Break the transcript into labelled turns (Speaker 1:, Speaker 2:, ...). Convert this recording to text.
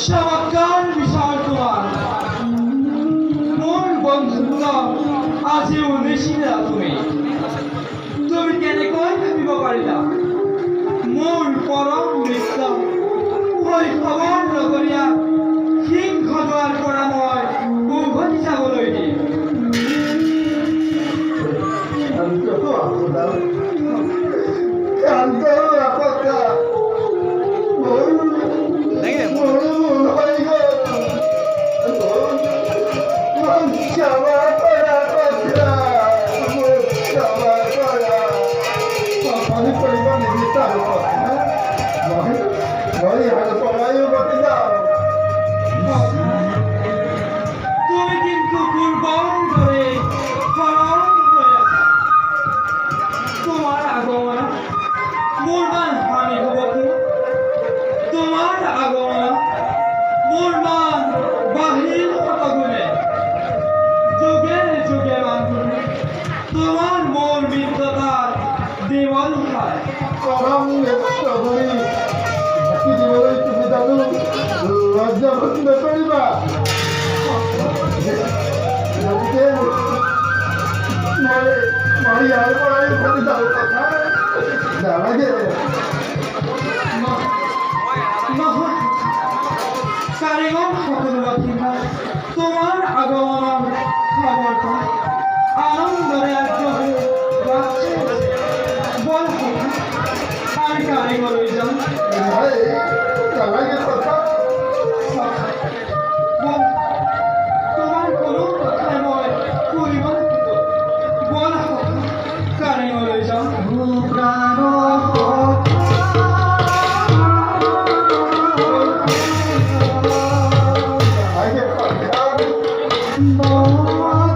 Speaker 1: চমৎকার বিষয় তোমার মোর বন্ধুত্ব আজিও নিশিনা তুমি কেনেকৈ ভাবিব পাৰিলা মোৰ পৰম মিত্ৰ শৈশৱৰ লগৰীয়া সিংহ দুৱাৰ পৰা মই উভতি যাবলৈ দিম তুমি কিন্তু পূর্বর ধরে স্মরণ হয়ে আছা তোমার আগমন মোর মান হানি হব কি তোমার আগমন মোর মান বাহির হতগুণে যুগে যুগে বান্ধব তোমার মোর মিত্রতার দেওয়াল হয়
Speaker 2: পরম নেত্রগুলি কি দিবলৈ তুমি জানো লজ্জা বোধ নকৰিবা গতিকে মই ইয়াৰ পৰাই উভতি যাওঁ কথা নালাগে
Speaker 1: নহয় কাৰিঙৰ সকলো বাসিন্দা তোমাৰ আগমনৰ খবৰ পাই আনন্দৰে আগ্ৰহে বল আমি কাৰিঙলৈ যাম
Speaker 2: নালাগে কথা
Speaker 1: তোমাৰ কোনো কথাই মই কৰিব লাগিব বল কাৰিঙলৈ যাম
Speaker 2: নালাগে কথা